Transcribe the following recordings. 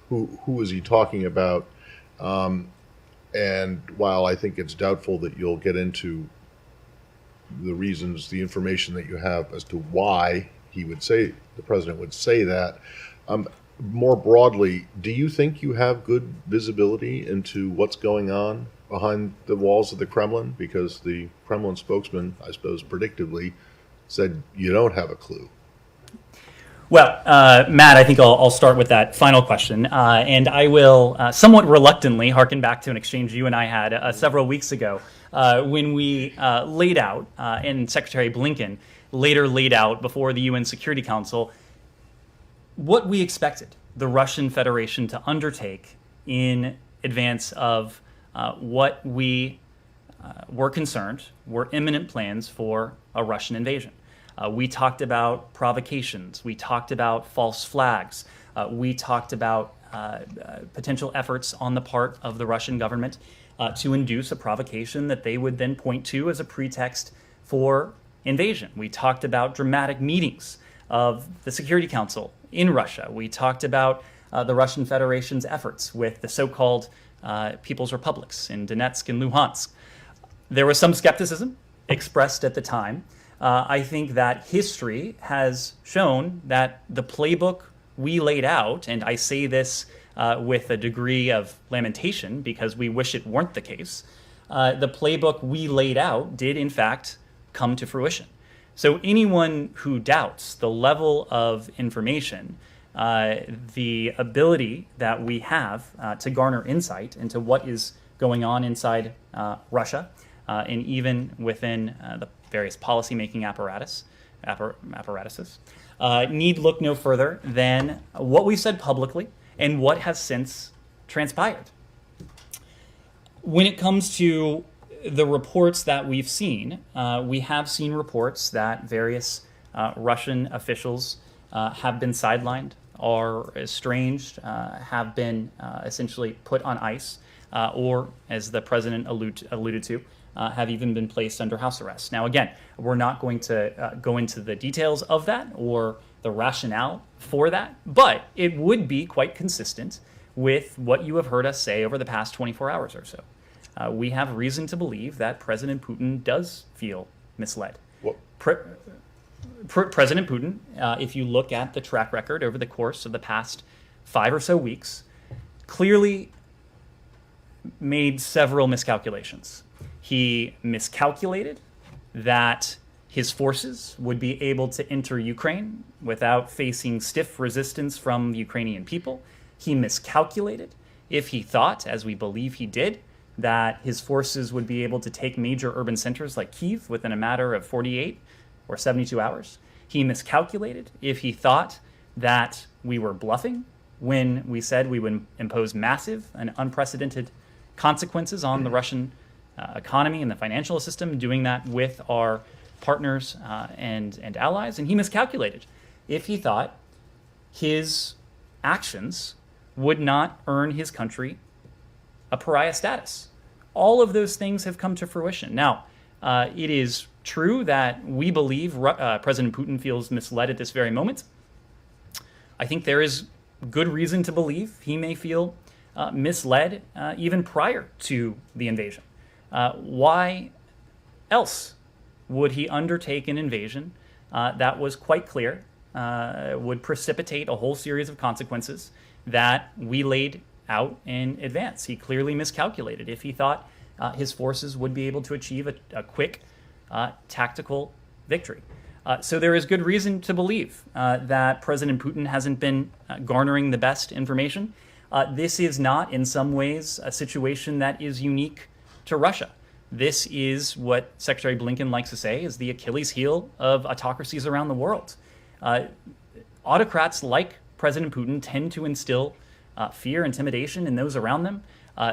who is he talking about? And while I think it's doubtful that you'll get into the reasons, the information that you have as to why the president would say that, more broadly, do you think you have good visibility into what's going on behind the walls of the Kremlin? Because the Kremlin spokesman, I suppose, predictably said you don't have a clue. Well, Matt, I think I'll start with that final question, and I will somewhat reluctantly harken back to an exchange you and I had several weeks ago when we laid out, and Secretary Blinken later laid out before the UN Security Council, what we expected the Russian Federation to undertake in advance of what we were concerned were imminent plans for a Russian invasion. We talked about provocations. We talked about false flags. We talked about potential efforts on the part of the Russian government to induce a provocation that they would then point to as a pretext for invasion. We talked about dramatic meetings of the Security Council in Russia. We talked about the Russian Federation's efforts with the so-called People's Republics in Donetsk and Luhansk. There was some skepticism expressed at the time. I think that history has shown that the playbook we laid out, and I say this with a degree of lamentation because we wish it weren't the case, the playbook we laid out did in fact come to fruition. So anyone who doubts the level of information, the ability that we have to garner insight into what is going on inside Russia, and even within the various policy-making apparatuses, need look no further than what we've said publicly and what has since transpired. When it comes to the reports that we've seen, we have seen reports that various Russian officials have been sidelined, are estranged, have been essentially put on ice, or, as the president alluded to, have even been placed under house arrest. Now, again, we're not going to go into the details of that or the rationale for that, but it would be quite consistent with what you have heard us say over the past 24 hours or so. We have reason to believe that President Putin does feel misled. President Putin, if you look at the track record over the course of the past 5 or so weeks, clearly made several miscalculations. He miscalculated that his forces would be able to enter Ukraine without facing stiff resistance from the Ukrainian people. He miscalculated if he thought, as we believe he did, that his forces would be able to take major urban centers like Kyiv within a matter of 48 or 72 hours. He miscalculated if he thought that we were bluffing when we said we would impose massive and unprecedented consequences on the Russian economy and the financial system, doing that with our partners and allies. And he miscalculated if he thought his actions would not earn his country a pariah status. All of those things have come to fruition. Now, it is true that we believe President Putin feels misled at this very moment. I think there is good reason to believe he may feel misled even prior to the invasion. Why else would he undertake an invasion that was quite clear, would precipitate a whole series of consequences that we laid out in advance? He clearly miscalculated if he thought his forces would be able to achieve a quick tactical victory. So there is good reason to believe that President Putin hasn't been garnering the best information. This is not, in some ways, a situation that is unique to Russia. This is what Secretary Blinken likes to say is the Achilles heel of autocracies around the world. Autocrats like President Putin tend to instill fear, intimidation in those around them.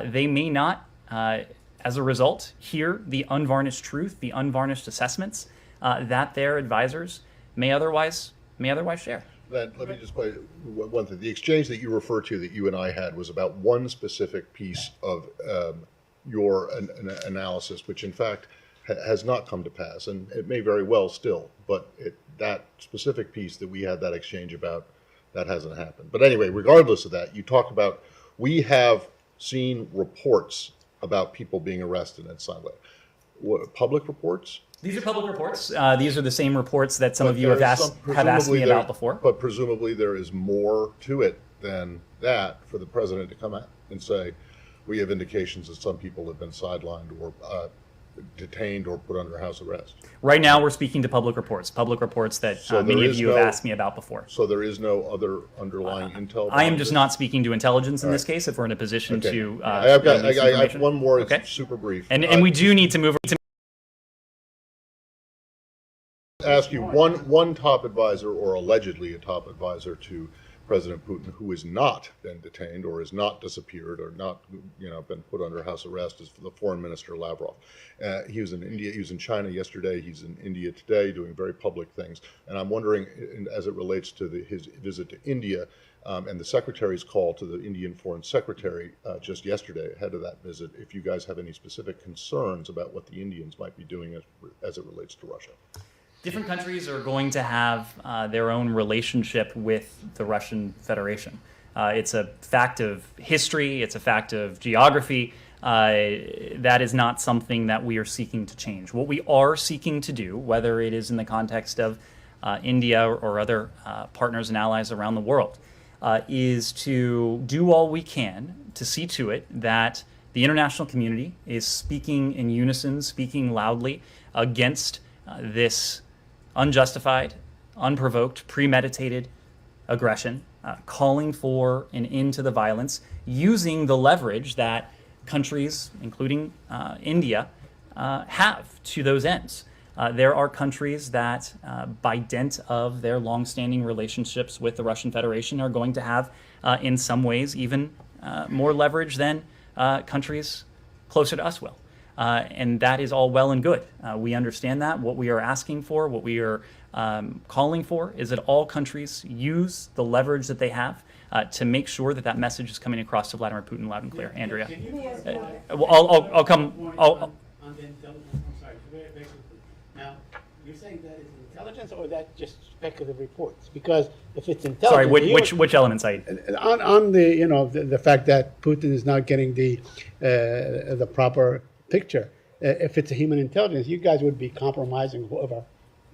They may not, as a result, hear the unvarnished truth, the unvarnished assessments that their advisors may otherwise share. Let me just play one thing. The exchange that you refer to that you and I had was about one specific piece of your analysis, which in fact has not come to pass, and it may very well still, but that specific piece that we had that exchange about That hasn't happened. But anyway, regardless of that, you talk about, we have seen reports about people being arrested and signed. What, public reports? These are public reports. These are the same reports that some But of you have there is asked me about before. But presumably there is more to it than that for the president to come out and say, we have indications that some people have been sidelined or detained or put under house arrest. Right now, we're speaking to public reports that So many there of is you have no- asked me about before. So there is no other underlying intel? I am behind just this? not speaking to intelligence in this case. If we're in a position Okay. to, I have release I have information. one more. It's Okay. super brief. And we do need to move. Ask you one top advisor, or allegedly a top advisor to President Putin, who has not been detained or has not disappeared or not been put under house arrest, is the Foreign Minister Lavrov. He was in India. He was in China yesterday. He's in India today, doing very public things. And I'm wondering, as it relates to his visit to India and the Secretary's call to the Indian Foreign Secretary just yesterday ahead of that visit, if you guys have any specific concerns about what the Indians might be doing as it relates to Russia. Different countries are going to have their own relationship with the Russian Federation. It's a fact of history. It's a fact of geography. That is not something that we are seeking to change. What we are seeking to do, whether it is in the context of India or other partners and allies around the world, is to do all we can to see to it that the international community is speaking in unison, speaking loudly against this unjustified, unprovoked, premeditated aggression, calling for an end to the violence, using the leverage that countries, including India, have to those ends. There are countries that, by dint of their longstanding relationships with the Russian Federation, are going to have, in some ways, even more leverage than countries closer to us will. And that is all well and good. We understand that. What we are asking for, what we are calling for, is that all countries use the leverage that they have to make sure that that message is coming across to Vladimir Putin loud and clear. Andrea, I'll come. On the intelligence, I'm sorry, very quickly. Now, you're saying that is intelligence, or that just speculative reports? Because if it's intelligence, Sorry, which element, Said? on the the fact that Putin is not getting the proper picture. If it's a human intelligence, you guys would be compromising whoever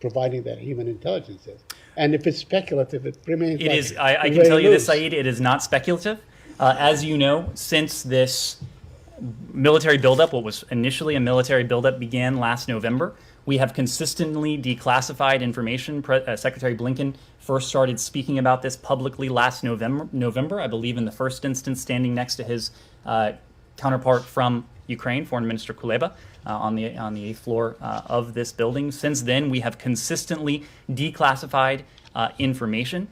providing that human intelligence is. And if it's speculative, it remains. It is. I can tell you this, Said. It is not speculative. As you know, since this military buildup, what was initially a military buildup, began last November, we have consistently declassified information. Secretary Blinken first started speaking about this publicly last November, I believe, in the first instance, standing next to his counterpart from Ukraine, Foreign Minister Kuleba, on the 8th floor of this building. Since then, we have consistently declassified information.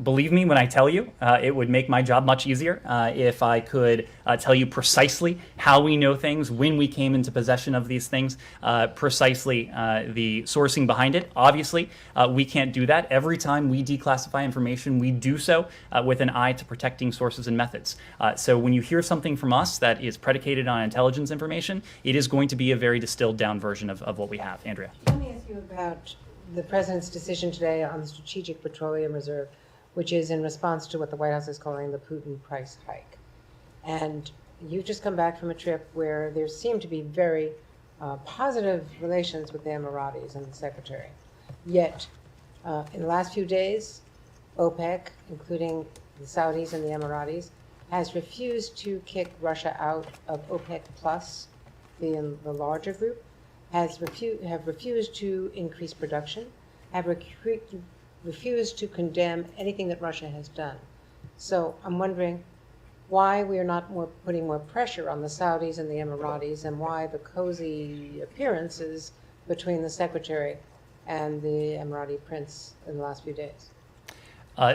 Believe me when I tell you, it would make my job much easier if I could tell you precisely how we know things, when we came into possession of these things, precisely the sourcing behind it. Obviously, we can't do that. Every time we declassify information, we do so with an eye to protecting sources and methods. So when you hear something from us that is predicated on intelligence information, it is going to be a very distilled down version of what we have. Andrea. Let me ask you about the president's decision today on the Strategic Petroleum Reserve, which is in response to what the White House is calling the Putin price hike. And you've just come back from a trip where there seemed to be very positive relations with the Emiratis and the secretary. Yet, in the last few days, OPEC, including the Saudis and the Emiratis, has refused to kick Russia out of OPEC Plus, the larger group, have refused to increase production, have refused to condemn anything that Russia has done. So I'm wondering why we are not putting more pressure on the Saudis and the Emiratis, and why the cozy appearances between the secretary and the Emirati prince in the last few days.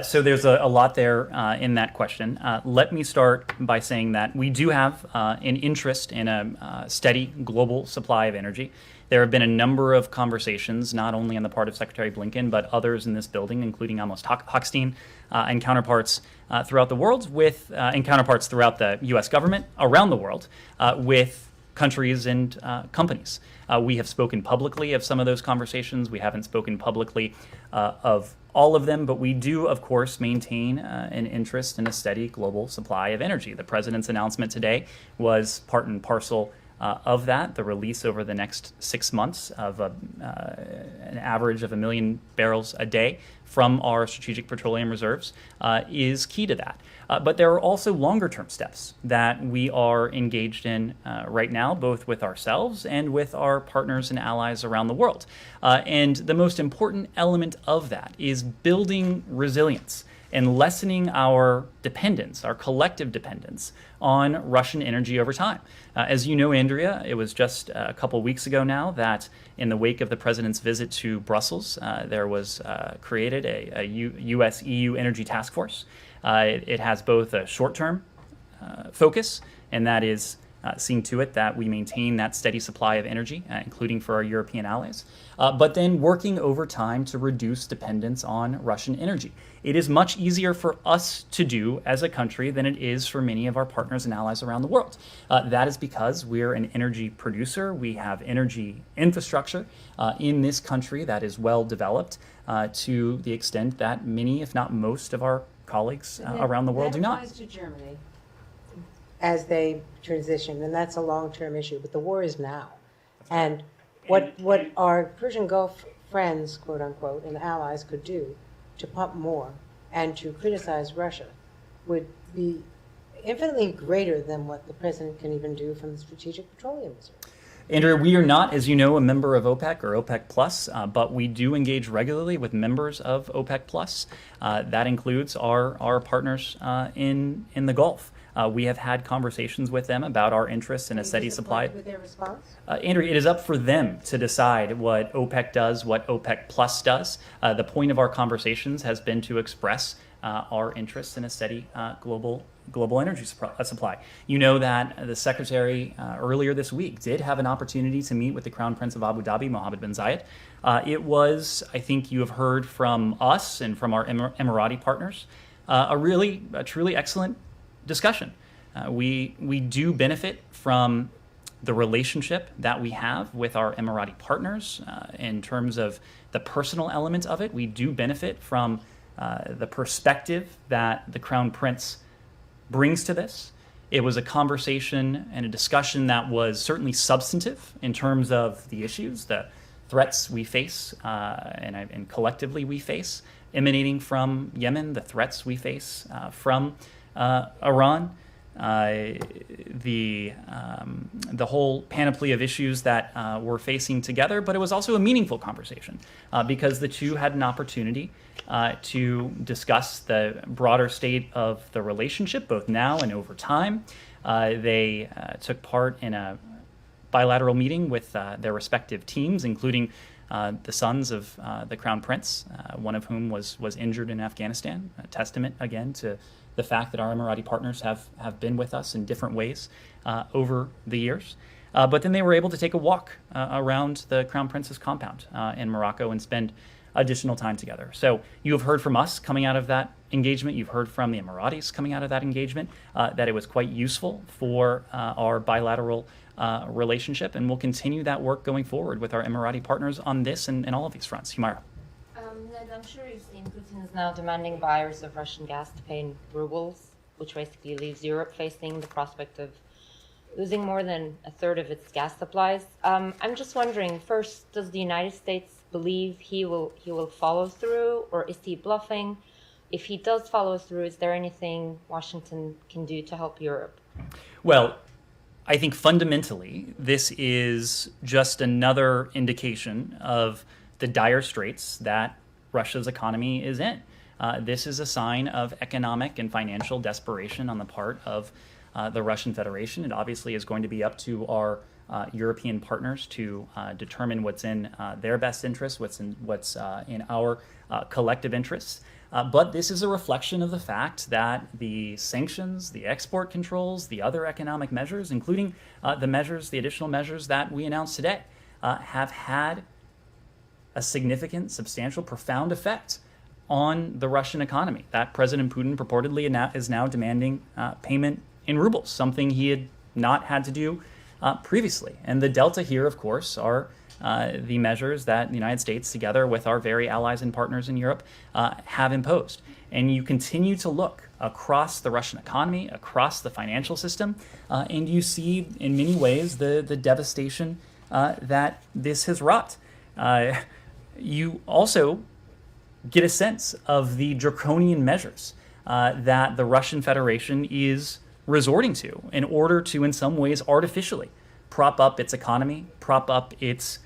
So there's a lot there in that question. Let me start by saying that we do have an interest in a steady global supply of energy. There have been a number of conversations, not only on the part of Secretary Blinken, but others in this building, including Amos Hochstein and counterparts throughout the world, and counterparts throughout the U.S. government around the world, with countries and companies. We have spoken publicly of some of those conversations. We haven't spoken publicly of all of them, but we do, of course, maintain an interest in a steady global supply of energy. The president's announcement today was part and parcel of that. The release over the next 6 months of an average of 1 million barrels a day from our strategic petroleum reserves is key to that. But there are also longer-term steps that we are engaged in right now, both with ourselves and with our partners and allies around the world. And the most important element of that is building resilience and lessening our dependence, our collective dependence on Russian energy over time. As you know, Andrea, it was just a couple weeks ago now that in the wake of the president's visit to Brussels, there was created a U.S.-EU energy task force. It has both a short-term focus, and that is seeing to it that we maintain that steady supply of energy, including for our European allies, but then working over time to reduce dependence on Russian energy. It is much easier for us to do as a country than it is for many of our partners and allies around the world. That is because we're an energy producer. We have energy infrastructure in this country that is well developed to the extent that many, if not most, of our colleagues around the world do not. That applies to Germany as they transition, and that's a long-term issue, but the war is now. And what our Persian Gulf friends, quote unquote, and allies could do to pump more and to criticize Russia would be infinitely greater than what the president can even do from the Strategic Petroleum Reserve. Andrea, we are not, as you know, a member of OPEC or OPEC Plus, but we do engage regularly with members of OPEC Plus. That includes our partners in the Gulf. We have had conversations with them about our interests in a steady supply. With their response? Andrea, it is up for them to decide what OPEC does, what OPEC Plus does. The point of our conversations has been to express our interests in a steady global energy supply. You know that the Secretary earlier this week did have an opportunity to meet with the Crown Prince of Abu Dhabi, Mohammed bin Zayed. It was, I think you have heard from us and from our Emirati partners, a truly excellent discussion. We do benefit from the relationship that we have with our Emirati partners in terms of the personal element of it. We do benefit from the perspective that the Crown Prince brings to this. It was a conversation and a discussion that was certainly substantive in terms of the issues, the threats we face, and collectively we face, emanating from Yemen, the threats we face from Iran, the whole panoply of issues that we're facing together. But it was also a meaningful conversation because the two had an opportunity to discuss the broader state of the relationship, both now and over time. They took part in a bilateral meeting with their respective teams, including the sons of the Crown Prince, one of whom was injured in Afghanistan, a testament again to the fact that our Emirati partners have been with us in different ways over the years. But then they were able to take a walk around the Crown Prince's compound in Morocco and spend additional time together. So you have heard from us coming out of that engagement. You've heard from the Emiratis coming out of that engagement that it was quite useful for our bilateral relationship, and we'll continue that work going forward with our Emirati partners on this and all of these fronts. Humaira. Ned, I'm sure you've seen Putin is now demanding buyers of Russian gas to pay in rubles, which basically leaves Europe facing the prospect of losing more than a third of its gas supplies. I'm just wondering, first, does the United States believe he will follow through, or is he bluffing? If he does follow through, is there anything Washington can do to help Europe? Well, I think fundamentally, this is just another indication of the dire straits that Russia's economy is in. This is a sign of economic and financial desperation on the part of the Russian Federation. It obviously is going to be up to our European partners to determine what's in their best interests, what's in our collective interests. But this is a reflection of the fact that the sanctions, the export controls, the other economic measures, including the additional measures that we announced today, have had a significant, substantial, profound effect on the Russian economy. That President Putin purportedly is now demanding payment in rubles, something he had not had to do previously. And the delta here, of course, are the measures that the United States, together with our very allies and partners in Europe, have imposed. And you continue to look across the Russian economy, across the financial system, and you see in many ways the devastation that this has wrought. You also get a sense of the draconian measures that the Russian Federation is resorting to in order to, in some ways, artificially prop up its economy, prop up its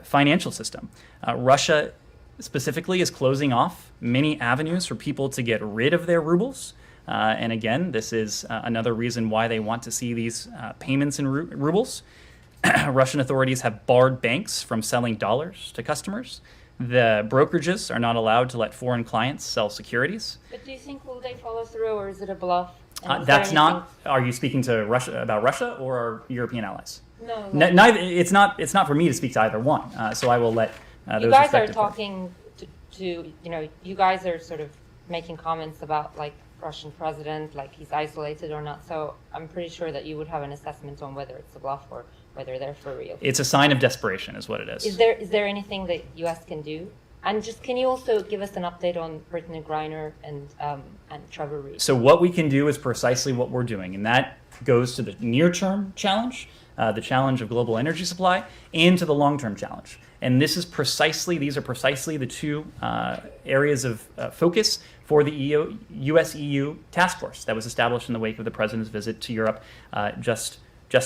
financial system. Russia specifically is closing off many avenues for people to get rid of their rubles. And again, this is another reason why they want to see these payments in rubles. Russian authorities have barred banks from selling dollars to customers. The brokerages are not allowed to let foreign clients sell securities. But do you think will they follow through, or is it a bluff? That's not. Are you speaking to Russia about Russia or our European allies? No. Neither. It's not for me to speak to either one. So I will let those. You guys are respective talking to you guys are sort of making comments about like Russian president, like he's isolated or not. So I'm pretty sure that you would have an assessment on whether it's a bluff or whether they're for real. It's a sign of desperation, is what it is. Is there anything that U.S. can do? And just can you also give us an update on Brittany Griner and Trevor Reed? So what we can do is precisely what we're doing, and that goes to the near-term challenge, the challenge of global energy supply, and to the long-term challenge. And these are precisely the two areas of focus for the US-EU task force that was established in the wake of the president's visit to Europe just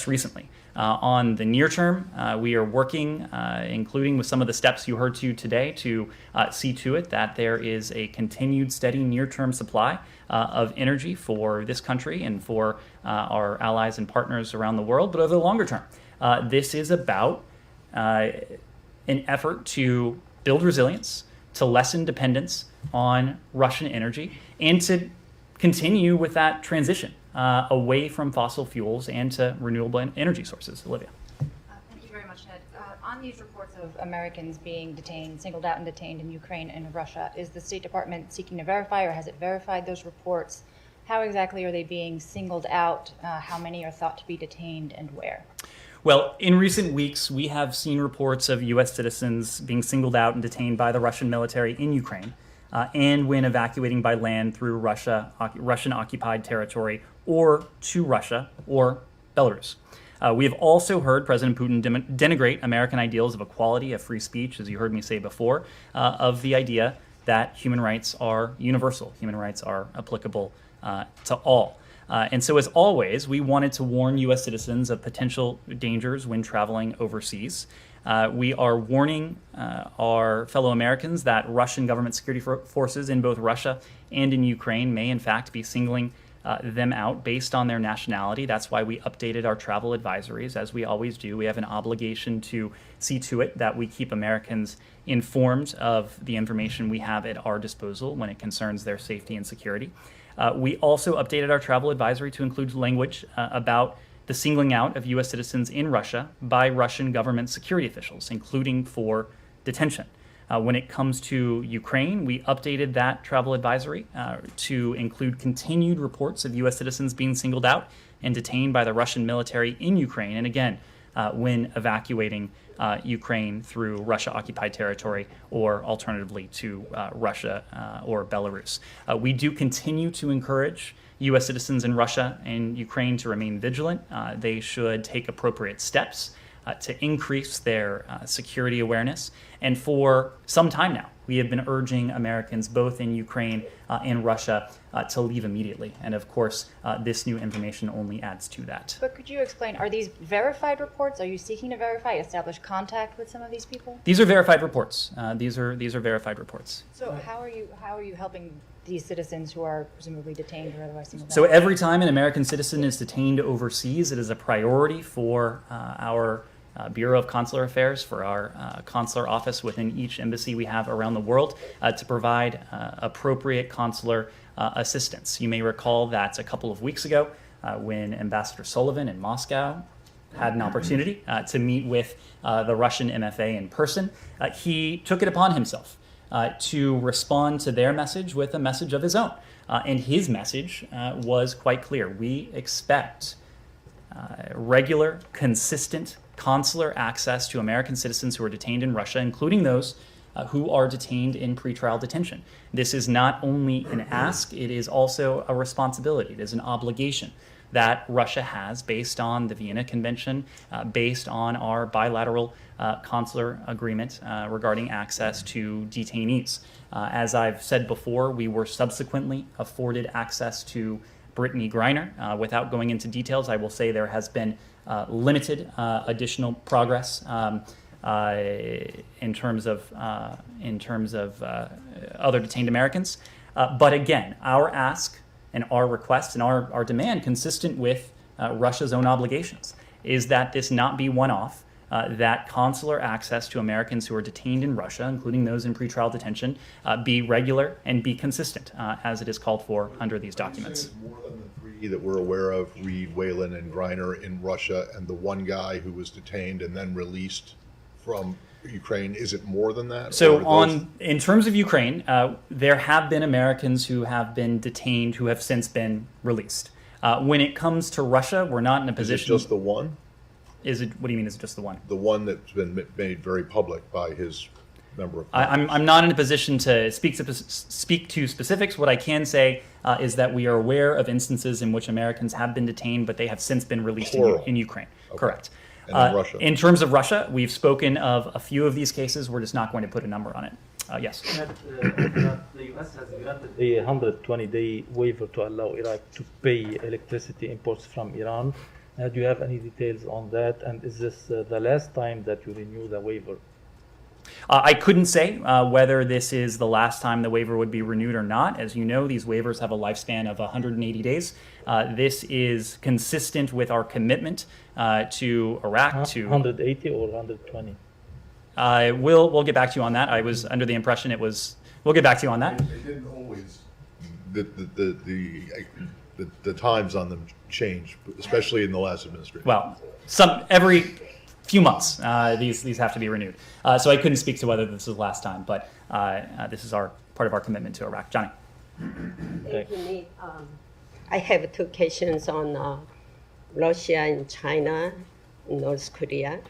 recently. On the near term, we are working, including with some of the steps you heard today, to see to it that there is a continued steady near-term supply of energy for this country and for our allies and partners around the world. But over the longer term, this is about an effort to build resilience, to lessen dependence on Russian energy, and to continue with that transition away from fossil fuels and to renewable energy sources. Olivia. Thank you very much, Ned. On these reports of Americans being detained, singled out and detained in Ukraine and Russia, is the State Department seeking to verify, or has it verified those reports? How exactly are they being singled out? How many are thought to be detained, and where? Well, in recent weeks, we have seen reports of U.S. citizens being singled out and detained by the Russian military in Ukraine, and when evacuating by land through Russian-occupied territory or to Russia or Belarus. We have also heard President Putin denigrate American ideals of equality, of free speech, as you heard me say before, of the idea that human rights are universal, human rights are applicable to all. And so, as always, we wanted to warn U.S. citizens of potential dangers when traveling overseas. We are warning our fellow Americans that Russian government security forces in both Russia and in Ukraine may, in fact, be singling them out based on their nationality. That's why we updated our travel advisories, as we always do. We have an obligation to see to it that we keep Americans informed of the information we have at our disposal when it concerns their safety and security. We also updated our travel advisory to include language about the singling out of U.S. citizens in Russia by Russian government security officials, including for detention. When it comes to Ukraine, we updated that travel advisory to include continued reports of U.S. citizens being singled out and detained by the Russian military in Ukraine, and again, when evacuating Ukraine through Russia-occupied territory or alternatively to Russia or Belarus. We do continue to encourage U.S. citizens in Russia and Ukraine to remain vigilant. They should take appropriate steps to increase their security awareness. And for some time now, we have been urging Americans both in Ukraine and Russia to leave immediately. And of course, this new information only adds to that. But could you explain, are these verified reports? Are you seeking to establish contact with some of these people? These are verified reports. These are verified reports. So how are you helping these citizens who are presumably detained or otherwise singled out? So every time an American citizen is detained overseas, it is a priority for our Bureau of Consular Affairs, for our consular office within each embassy we have around the world, to provide appropriate consular assistance. You may recall that a couple of weeks ago, when Ambassador Sullivan in Moscow had an opportunity to meet with the Russian MFA in person, he took it upon himself to respond to their message with a message of his own. And his message was quite clear. We expect regular, consistent consular access to American citizens who are detained in Russia, including those who are detained in pretrial detention. This is not only an ask, it is also a responsibility. It is an obligation that Russia has based on the Vienna Convention, based on our bilateral consular agreement regarding access to detainees. As I've said before, we were subsequently afforded access to Brittany Griner. Without going into details, I will say there has been limited additional progress in terms of other detained Americans. But again, our ask and our request and our demand, consistent with Russia's own obligations, is that this not be one-off, that consular access to Americans who are detained in Russia, including those in pretrial detention, be regular and be consistent, as it is called for under these documents. More than the three that we're aware of, Reed, Whalen, and Griner in Russia, and the one guy who was detained and then released from Ukraine, is it more than that? So in terms of Ukraine, there have been Americans who have been detained who have since been released. When it comes to Russia, we're not in a position... Is it just the one? Is it? What do you mean? Is it just the one? The one that's been made very public by his member of I'm not in a position to speak to specifics. What I can say is that we are aware of instances in which Americans have been detained, but they have since been released in Ukraine. Okay. Correct. And in Russia. In terms of Russia, we've spoken of a few of these cases. We're just not going to put a number on it. Yes. The U.S. has granted a 120-day waiver to allow Iraq to pay electricity imports from Iran. Do you have any details on that? And is this the last time that you renew the waiver? I couldn't say whether this is the last time the waiver would be renewed or not. As you know, these waivers have a lifespan of 180 days. This is consistent with our commitment to Iraq. 180 or 120? We'll get back to you on that. I was under the impression it was. We'll get back to you on that. They didn't always. The times on them changed, especially in the last administration. Well, every few months these have to be renewed. So I couldn't speak to whether this is the last time, but this is part of our commitment to Iraq. Johnny. Thank you, Nick. I have two questions on Russia and China, North Korea.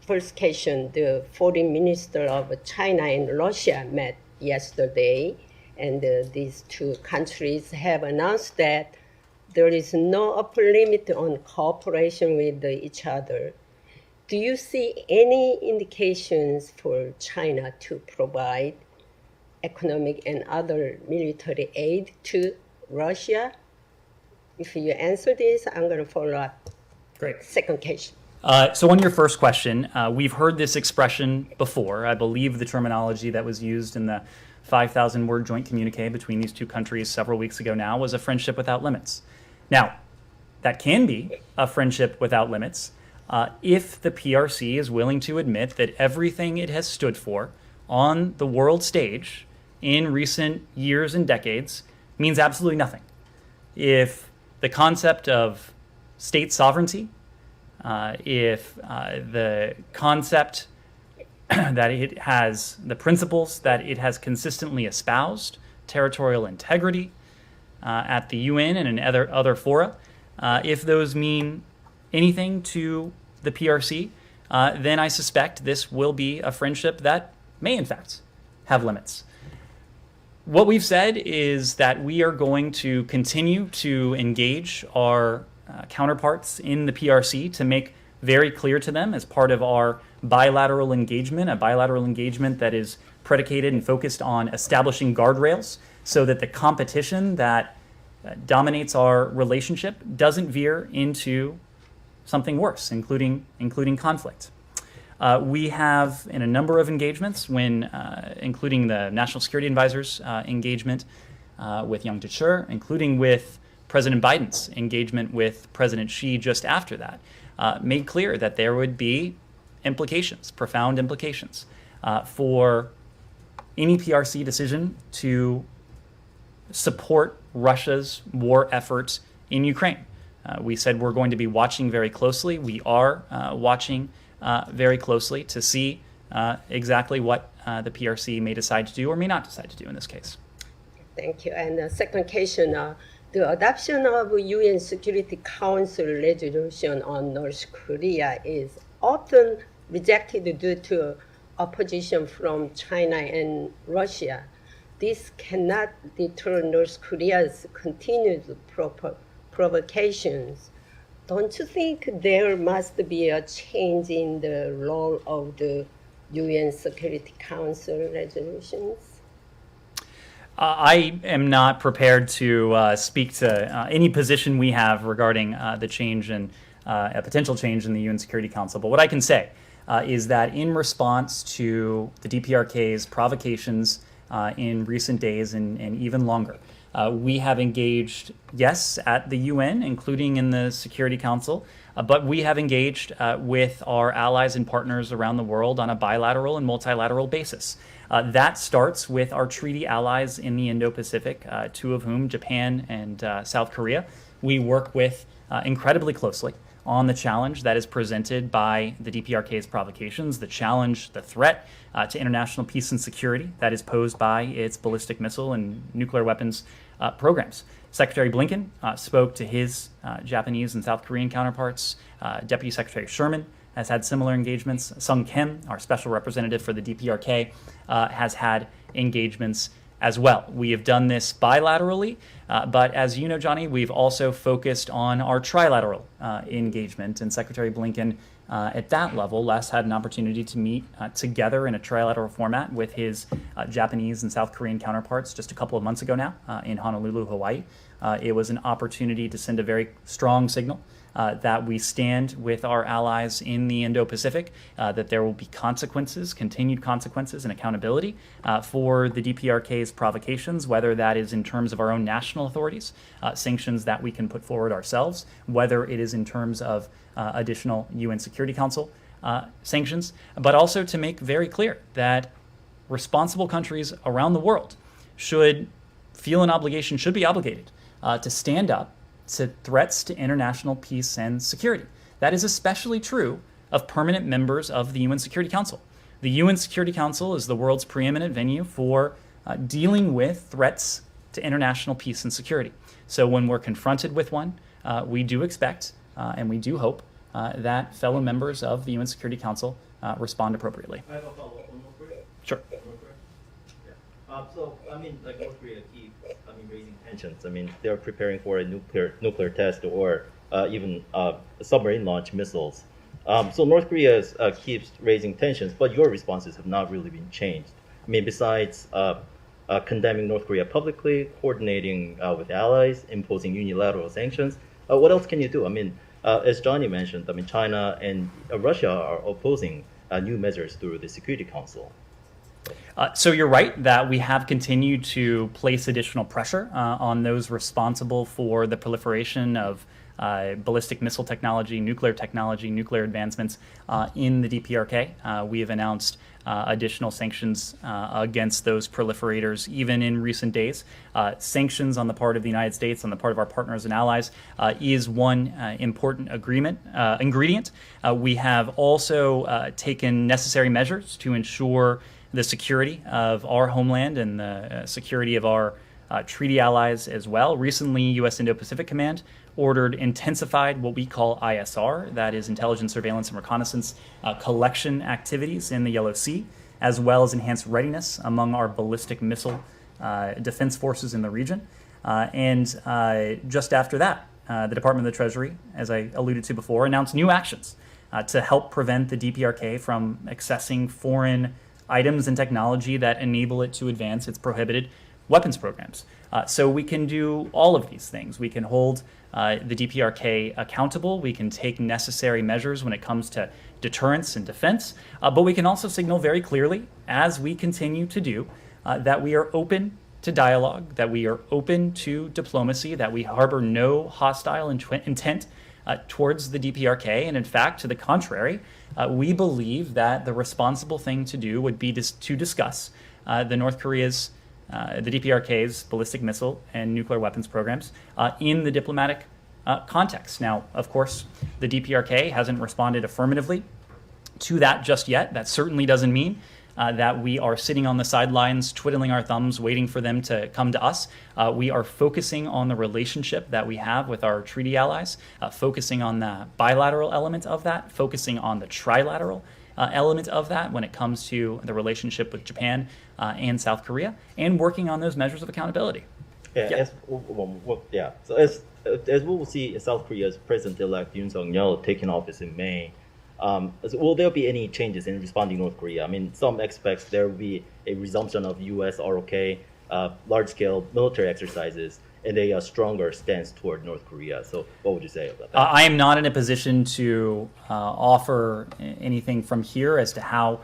First question, the foreign minister of China and Russia met yesterday, and these two countries have announced that there is no upper limit on cooperation with each other. Do you see any indications for China to provide economic and other military aid to Russia? If you answer this, I'm going to follow up. Great. Second question. So on your first question, we've heard this expression before. I believe the terminology that was used in the 5,000-word joint communique between these two countries several weeks ago now was a friendship without limits. Now, that can be a friendship without limits if the PRC is willing to admit that everything it has stood for on the world stage in recent years and decades means absolutely nothing. If the concept of state sovereignty, if the concept that it has, the principles that it has consistently espoused, territorial integrity at the UN and in other fora, if those mean anything to the PRC, then I suspect this will be a friendship that may in fact have limits. What we've said is that we are going to continue to engage our counterparts in the PRC to make very clear to them as part of our bilateral engagement, a bilateral engagement that is predicated and focused on establishing guardrails so that the competition that dominates our relationship doesn't veer into something worse, including conflict. We have, in a number of engagements, including the National Security Advisor's engagement with Yang Jiechi, including with President Biden's engagement with President Xi just after that, made clear that there would be implications, profound implications, for any PRC decision to support Russia's war efforts in Ukraine. We said we're going to be watching very closely. We are watching very closely to see exactly what the PRC may decide to do or may not decide to do in this case. Thank you. And the second question, the adoption of UN Security Council resolution on North Korea is often rejected due to opposition from China and Russia. This cannot deter North Korea's continued provocations. Don't you think there must be a change in the role of the UN Security Council resolutions? I am not prepared to speak to any position we have regarding the change in a potential change in the UN Security Council. But what I can say is that in response to the DPRK's provocations in recent days and even longer, we have engaged, yes, at the UN, including in the Security Council, but we have engaged with our allies and partners around the world on a bilateral and multilateral basis. That starts with our treaty allies in the Indo-Pacific, two of whom, Japan and South Korea, we work with incredibly closely on the challenge that is presented by the DPRK's provocations, the challenge, the threat to international peace and security that is posed by its ballistic missile and nuclear weapons programs. Secretary Blinken spoke to his Japanese and South Korean counterparts. Deputy Secretary Sherman has had similar engagements. Sung Kim, our special representative for the DPRK, has had engagements as well. We have done this bilaterally, but as you know, Johnny, we've also focused on our trilateral engagement, and Secretary Blinken at that level last had an opportunity to meet together in a trilateral format with his Japanese and South Korean counterparts just a couple of months ago now in Honolulu, Hawaii. It was an opportunity to send a very strong signal that we stand with our allies in the Indo-Pacific, that there will be consequences, continued consequences and accountability for the DPRK's provocations, whether that is in terms of our own national authorities, sanctions that we can put forward ourselves, whether it is in terms of additional UN Security Council sanctions, but also to make very clear that responsible countries around the world should feel an obligation, should be obligated to stand up to threats to international peace and security. That is especially true of permanent members of the UN Security Council. The UN Security Council is the world's preeminent venue for dealing with threats to international peace and security. So when we're confronted with one, we do expect and we do hope that fellow members of the UN Security Council respond appropriately. I have a follow-up on North Korea. Sure. So, I mean, like North Korea keep, raising tensions. I mean, they're preparing for a nuclear test or even submarine launch missiles. So North Korea keeps raising tensions, but your responses have not really been changed. I mean, besides condemning North Korea publicly, coordinating with allies, imposing unilateral sanctions, what else can you do? I mean, as Johnny mentioned, China and Russia are opposing new measures through the Security Council. So you're right that we have continued to place additional pressure on those responsible for the proliferation of ballistic missile technology, nuclear advancements in the DPRK. We have announced additional sanctions against those proliferators even in recent days. Sanctions on the part of the United States, on the part of our partners and allies, is one important ingredient. We have also taken necessary measures to ensure the security of our homeland and the security of our treaty allies as well. Recently, U.S. Indo-Pacific Command ordered intensified what we call ISR, that is intelligence, surveillance, and reconnaissance collection activities in the Yellow Sea, as well as enhanced readiness among our ballistic missile defense forces in the region. And just after that, the Department of the Treasury, as I alluded to before, announced new actions to help prevent the DPRK from accessing foreign items and technology that enable it to advance its prohibited weapons programs. So we can do all of these things. We can hold the DPRK accountable. We can take necessary measures when it comes to deterrence and defense. But we can also signal very clearly, as we continue to do, that we are open to dialogue, that we are open to diplomacy, that we harbor no hostile intent towards the DPRK. And in fact, to the contrary, we believe that the responsible thing to do would be to discuss the DPRK's ballistic missile and nuclear weapons programs in the diplomatic context. Now, of course, the DPRK hasn't responded affirmatively to that just yet. That certainly doesn't mean that we are sitting on the sidelines, twiddling our thumbs, waiting for them to come to us. We are focusing on the relationship that we have with our treaty allies, focusing on the bilateral element of that, focusing on the trilateral element of that when it comes to the relationship with Japan and South Korea, and working on those measures of accountability. Yeah, Yeah. So as we will see South Korea's President-elect Yoon Suk-yeol taking office in May, will there be any changes in responding North Korea? I mean, some expect there will be a resumption of U.S. ROK, large-scale military exercises, and a stronger stance toward North Korea. So what would you say about that? I am not in a position to offer anything from here as to how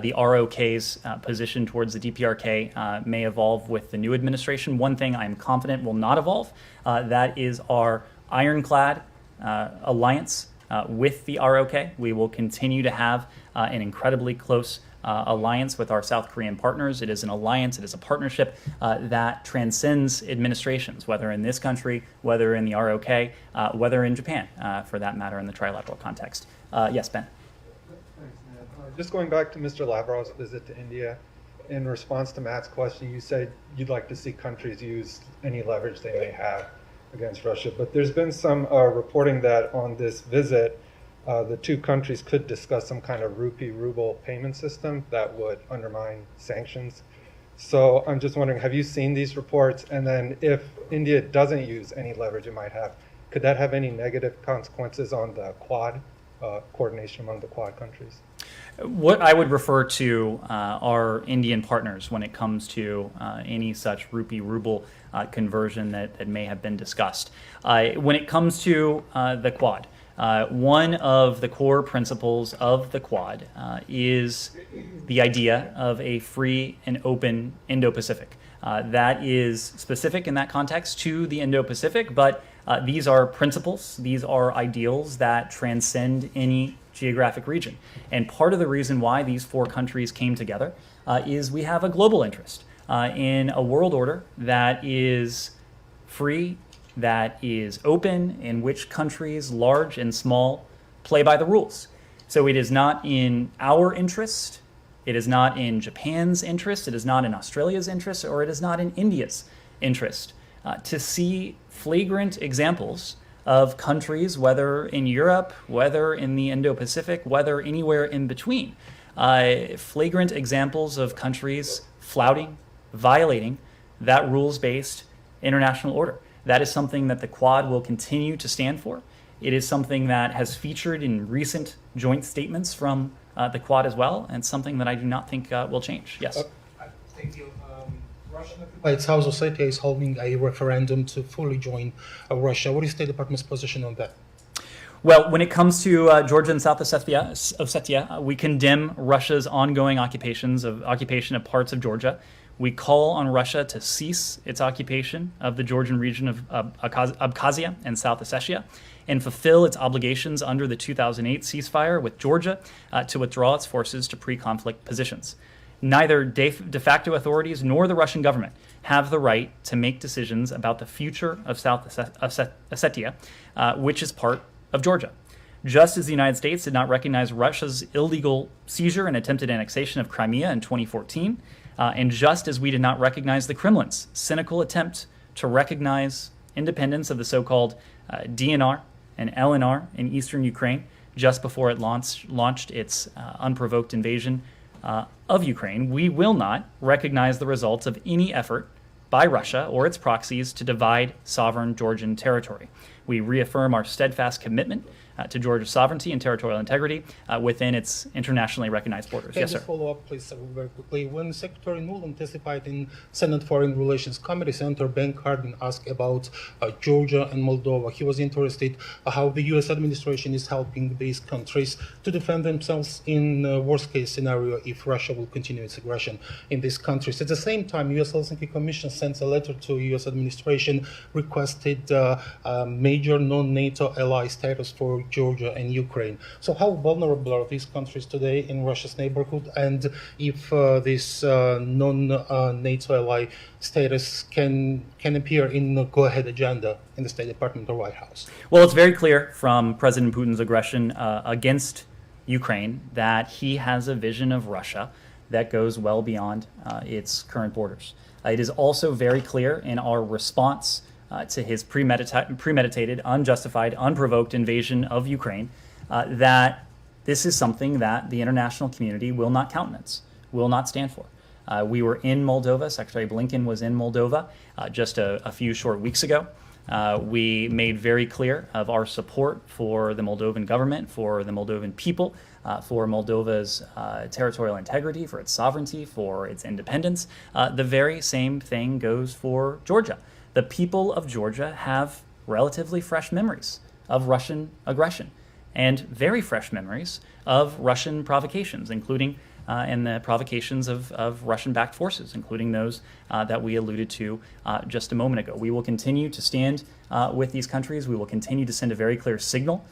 the ROK's position towards the DPRK may evolve with the new administration. One thing I'm confident will not evolve, that is our ironclad alliance with the ROK. We will continue to have an incredibly close alliance with our South Korean partners. It is an alliance, it is a partnership that transcends administrations, whether in this country, whether in the ROK, whether in Japan, for that matter, in the trilateral context. Yes, Ben. Thanks, Ned. Just going back to Mr. Lavrov's visit to India, in response to Matt's question, you said you'd like to see countries use any leverage they may have against Russia, but there's been some reporting that on this visit, the two countries could discuss some kind of rupee-ruble payment system that would undermine sanctions. So I'm just wondering, have you seen these reports? And then if India doesn't use any leverage it might have, could that have any negative consequences on the Quad, coordination among the Quad countries? What I would refer to are Indian partners when it comes to any such rupee-ruble conversion that may have been discussed. When it comes to the Quad, one of the core principles of the Quad is the idea of a free and open Indo-Pacific. That is specific in that context to the Indo-Pacific, but these are principles, these are ideals that transcend any geographic region. And part of the reason why these four countries came together is we have a global interest in a world order that is free, that is open, in which countries, large and small, play by the rules. So it is not in our interest, it is not in Japan's interest, it is not in Australia's interest, or it is not in India's interest to see flagrant examples of countries, whether in Europe, whether in the Indo-Pacific, whether anywhere in between, flagrant examples of countries flouting, violating that rules-based international order. That is something that the Quad will continue to stand for. It is something that has featured in recent joint statements from the Quad as well, and something that I do not think will change. Yes? Thank you. Russian-occupied South Ossetia is holding a referendum to fully join Russia. What is the State Department's position on that? Well, when it comes to Georgia and South Ossetia, we condemn Russia's ongoing occupation of parts of Georgia. We call on Russia to cease its occupation of the Georgian region of Abkhazia and South Ossetia and fulfill its obligations under the 2008 ceasefire with Georgia to withdraw its forces to pre-conflict positions. Neither de facto authorities nor the Russian government have the right to make decisions about the future of South Ossetia, which is part of Georgia. Just as the United States did not recognize Russia's illegal seizure and attempted annexation of Crimea in 2014, and just as we did not recognize the Kremlin's cynical attempt to recognize independence of the so-called DNR and LNR in eastern Ukraine just before it launched its unprovoked invasion of Ukraine, we will not recognize the results of any effort by Russia or its proxies to divide sovereign Georgian territory. We reaffirm our steadfast commitment to Georgia's sovereignty and territorial integrity within its internationally recognized borders. Can Yes, you sir. follow up, please, very quickly? When Secretary Nuland testified in Senate Foreign Relations Committee, Senator Ben Cardin asked about Georgia and Moldova. He was interested how the U.S. administration is helping these countries to defend themselves in worst-case scenario if Russia will continue its aggression in these countries. At the same time, U.S. Helsinki Commission sent a letter to U.S. administration requested major non-NATO ally status for Georgia and Ukraine. So how vulnerable are these countries today in Russia's neighborhood? And if this non-NATO ally status can appear in the go-ahead agenda in the State Department or White House? Well, it's very clear from President Putin's aggression against Ukraine that he has a vision of Russia that goes well beyond its current borders. It is also very clear in our response to his premeditated, unjustified, unprovoked invasion of Ukraine that this is something that the international community will not countenance, will not stand for. We were in Moldova. Secretary Blinken was in Moldova just a few short weeks ago. We made very clear of our support for the Moldovan government, for the Moldovan people, for Moldova's territorial integrity, for its sovereignty, for its independence. The very same thing goes for Georgia. The people of Georgia have relatively fresh memories of Russian aggression and very fresh memories of Russian provocations, including and the provocations of Russian-backed forces, including those that we alluded to just a moment ago. We will continue to stand with these countries. We will continue to send a very clear signal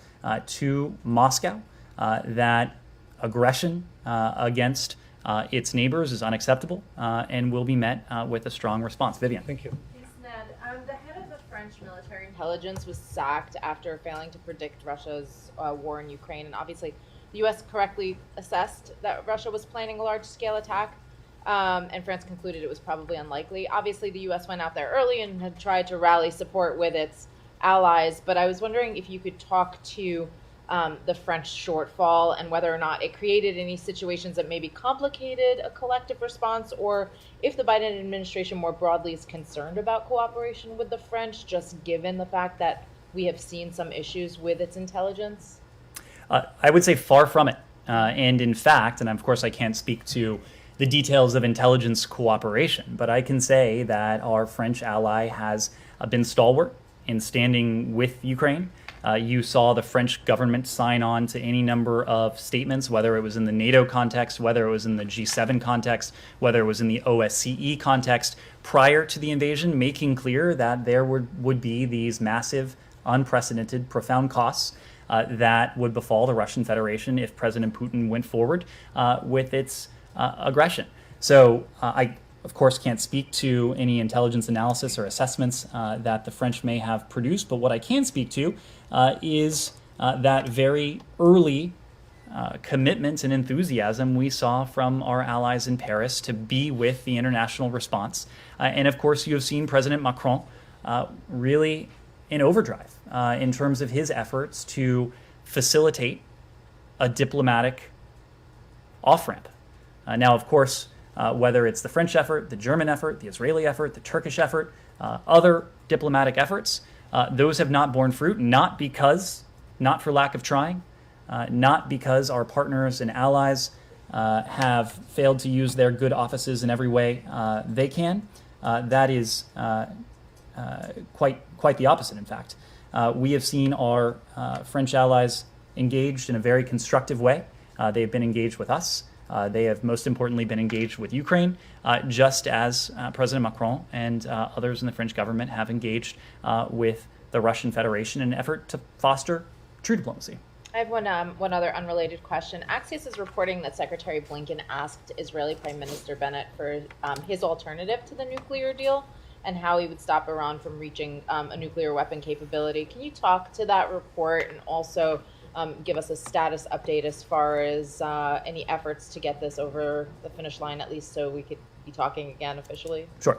to Moscow that aggression against its neighbors is unacceptable and will be met with a strong response. Vivian. Thank you. Yes, Ned. The head of the French military intelligence was sacked after failing to predict Russia's war in Ukraine, and obviously the U.S. correctly assessed that Russia was planning a large-scale attack, and France concluded it was probably unlikely. Obviously, the U.S. went out there early and had tried to rally support with its allies, but I was wondering if you could talk to the French shortfall and whether or not it created any situations that maybe complicated a collective response, or if the Biden administration more broadly is concerned about cooperation with the French, just given the fact that we have seen some issues with its intelligence. I would say far from it. And in fact, and of course I can't speak to the details of intelligence cooperation, but I can say that our French ally has been stalwart in standing with Ukraine. You saw the French government sign on to any number of statements, whether it was in the NATO context, whether it was in the G7 context, whether it was in the OSCE context, prior to the invasion, making clear that there would be these massive, unprecedented, profound costs that would befall the Russian Federation if President Putin went forward with its aggression. So I, of course, can't speak to any intelligence analysis or assessments that the French may have produced, but what I can speak to is that very early commitment and enthusiasm we saw from our allies in Paris to be with the international response. And of course, you have seen President Macron really in overdrive in terms of his efforts to facilitate a diplomatic off-ramp. Now, of course, whether it's the French effort, the German effort, the Israeli effort, the Turkish effort, other diplomatic efforts, those have not borne fruit, not for lack of trying, not because our partners and allies have failed to use their good offices in every way they can. That is quite the opposite, in fact. We have seen our French allies engaged in a very constructive way. They have been engaged with us. They have most importantly been engaged with Ukraine, just as President Macron and others in the French government have engaged with the Russian Federation in an effort to foster true diplomacy. I have one other unrelated question. Axios is reporting that Secretary Blinken asked Israeli Prime Minister Bennett for his alternative to the nuclear deal and how he would stop Iran from reaching a nuclear weapon capability. Can you talk to that report and also give us a status update as far as any efforts to get this over the finish line, at least so we could be talking again officially? Sure.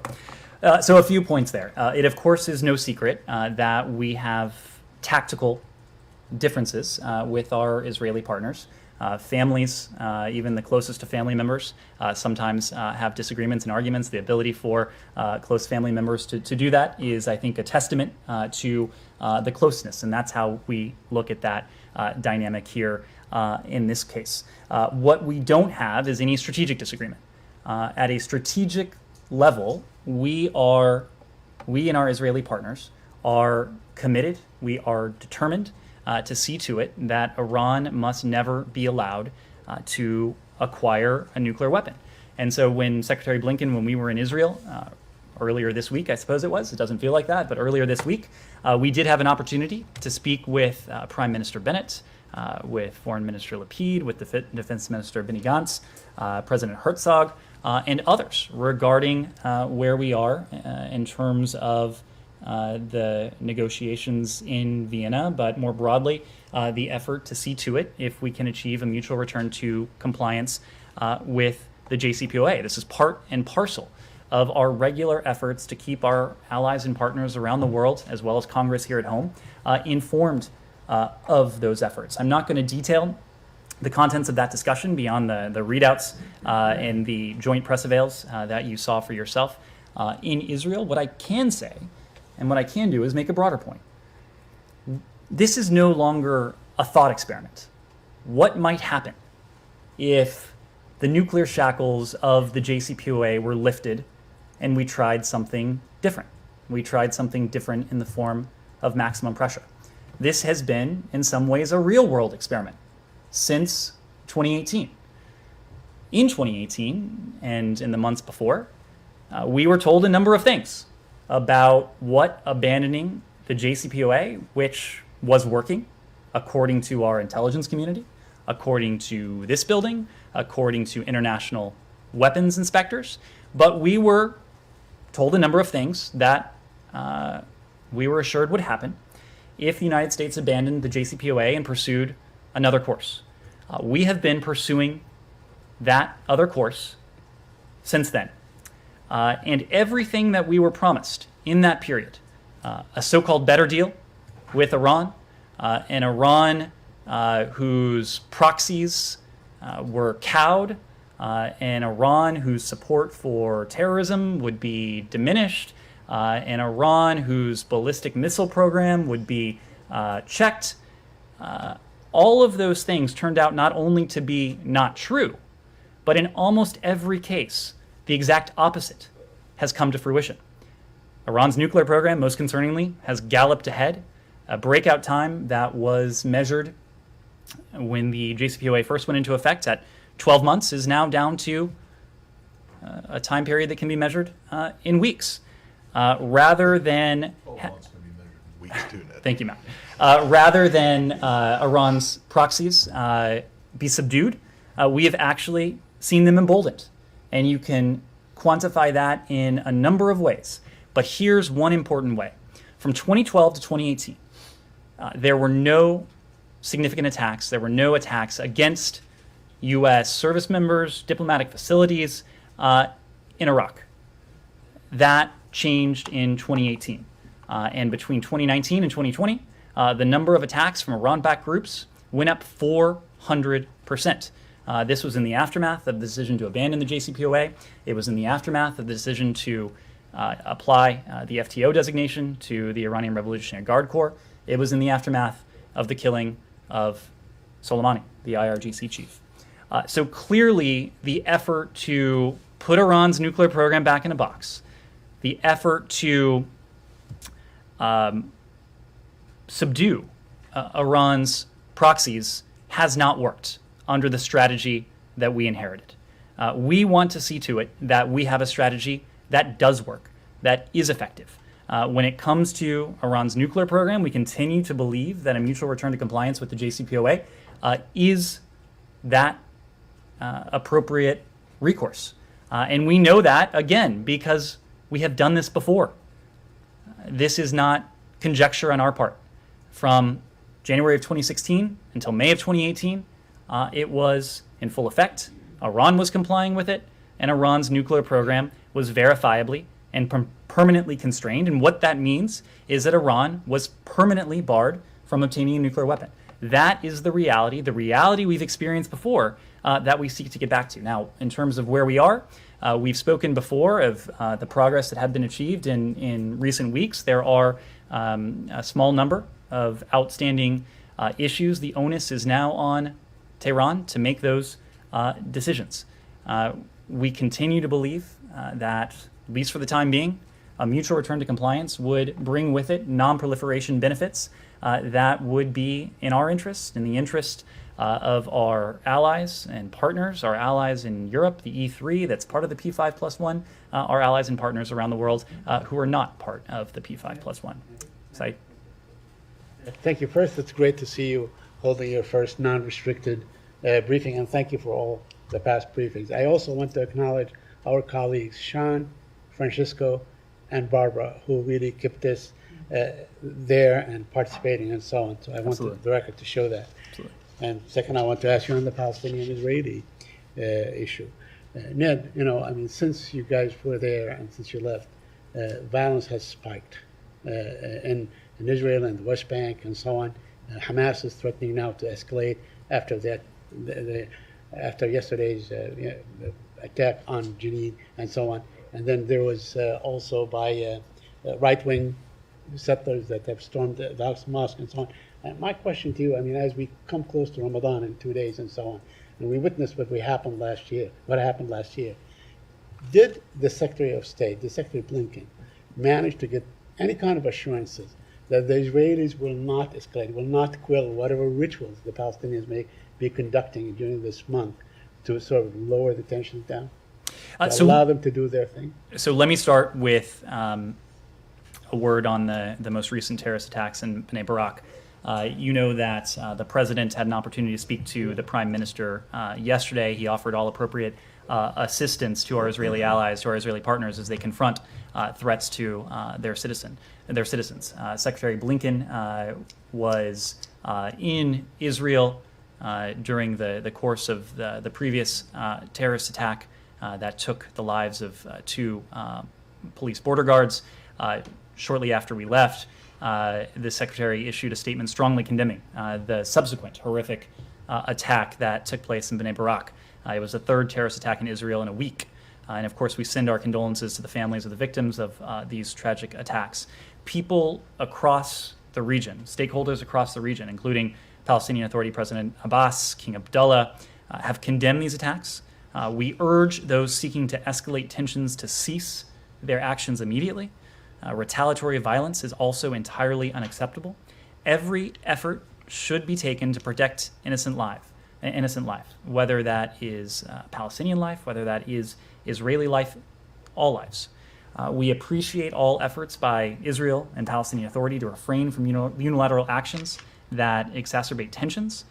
So a few points there. It, of course, is no secret that we have tactical differences with our Israeli partners. Families, even the closest to family members, sometimes have disagreements and arguments. The ability for close family members to do that is, I think, a testament to the closeness, and that's how we look at that dynamic here in this case. What we don't have is any strategic disagreement. At a strategic level, we and our Israeli partners are committed, we are determined to see to it that Iran must never be allowed to acquire a nuclear weapon. And so when Secretary Blinken, when we were in Israel earlier this week, I suppose it doesn't feel like that, but earlier this week, we did have an opportunity to speak with Prime Minister Bennett, with Foreign Minister Lapid, with the Defense Minister Benny Gantz, President Herzog, and others regarding where we are in terms of the negotiations in Vienna, but more broadly, the effort to see to it if we can achieve a mutual return to compliance with the JCPOA. This is part and parcel of our regular efforts to keep our allies and partners around the world, as well as Congress here at home, informed of those efforts. I'm not going to detail the contents of that discussion beyond the readouts and the joint press avails that you saw for yourself in Israel. What I can say and what I can do is make a broader point. This is no longer a thought experiment. What might happen if the nuclear shackles of the JCPOA were lifted and we tried something different? We tried something different in the form of maximum pressure. This has been, in some ways, a real-world experiment since 2018. In 2018, and in the months before, we were told a number of things about what abandoning the JCPOA, which was working according to our intelligence community, according to this building, according to international weapons inspectors, but we were told a number of things that we were assured would happen if the United States abandoned the JCPOA and pursued another course. We have been pursuing that other course since then. And everything that we were promised in that period, a so-called better deal with Iran, an Iran whose proxies were cowed, an Iran whose support for terrorism would be diminished, an Iran whose ballistic missile program would be checked. All of those things turned out not only to be not true, but in almost every case, the exact opposite has come to fruition. Iran's nuclear program, most concerningly, has galloped ahead. A breakout time that was measured when the JCPOA first went into effect at 12 months is now down to a time period that can be measured in weeks. Rather than... 12 months can be measured in weeks too, Ned. Thank you, Matt. Rather than Iran's proxies be subdued, we have actually seen them emboldened. And you can quantify that in a number of ways. But here's one important way. From 2012 to 2018, there were no significant attacks. There were no attacks against U.S. service members, diplomatic facilities in Iraq. That changed in 2018. And between 2019 and 2020, the number of attacks from Iran-backed groups went up 400%. This was in the aftermath of the decision to abandon the JCPOA. It was in the aftermath of the decision to apply the FTO designation to the Iranian Revolutionary Guard Corps. It was in the aftermath of the killing of Soleimani, the IRGC chief. So clearly, the effort to put Iran's nuclear program back in a box, the effort to subdue Iran's proxies has not worked under the strategy that we inherited. We want to see to it that we have a strategy that does work, that is effective. When it comes to Iran's nuclear program, we continue to believe that a mutual return to compliance with the JCPOA is that appropriate recourse. And we know that, again, because we have done this before. This is not conjecture on our part. From January of 2016 until May of 2018, it was in full effect. Iran was complying with it, and Iran's nuclear program was verifiably and permanently constrained. And what that means is that Iran was permanently barred from obtaining a nuclear weapon. That is the reality we've experienced before that we seek to get back to. Now, in terms of where we are, we've spoken before of the progress that had been achieved in recent weeks. There are a small number of outstanding issues. The onus is now on Tehran to make those decisions. We continue to believe that, at least for the time being, a mutual return to compliance would bring with it non-proliferation benefits that would be in our interest, in the interest of our allies and partners, our allies in Europe, the E3 that's part of the P5+1, our allies and partners around the world who are not part of the P5+1. Saeed? Thank you. First, it's great to see you holding your first non-restricted briefing, and thank you for all the past briefings. I also want to acknowledge our colleagues, Sean, Francisco, and Barbara, who really kept this there and participating and so on. So I want the record to show that. Absolutely. And second, I want to ask you on the Palestinian-Israeli issue. Ned, I mean, since you guys were there and since you left, violence has spiked in Israel and the West Bank and so on. Hamas is threatening now to escalate after that, after yesterday's attack on Jenin and so on. And then there was also by right-wing settlers that have stormed the Al-Aqsa Mosque and so on. And my question to you, I mean, as we come close to Ramadan in 2 days and so on, and we witnessed what happened last year, did the Secretary of State, the Secretary Blinken, manage to get any kind of assurances that the Israelis will not escalate, will not quell whatever rituals the Palestinians may be conducting during this month to sort of lower the tensions down? Allow them to do their thing? So let me start with a word on the most recent terrorist attacks in Bnei Barak. You know that the president had an opportunity to speak to the prime minister yesterday. He offered all appropriate assistance to our Israeli allies, to our Israeli partners, as they confront threats to their citizens. Secretary Blinken was in Israel during the course of the previous terrorist attack that took the lives of 2 police border guards. Shortly after we left, the secretary issued a statement strongly condemning the subsequent horrific attack that took place in Bnei Barak. It was the 3rd terrorist attack in Israel in a week. And of course, we send our condolences to the families of the victims of these tragic attacks. People across the region, stakeholders across the region, including Palestinian Authority President Abbas, King Abdullah, have condemned these attacks. We urge those seeking to escalate tensions to cease their actions immediately. Retaliatory violence is also entirely unacceptable. Every effort should be taken to protect innocent life, whether that is Palestinian life, whether that is Israeli life, all lives. We appreciate all efforts by Israel and Palestinian Authority to refrain from unilateral actions that exacerbate tensions.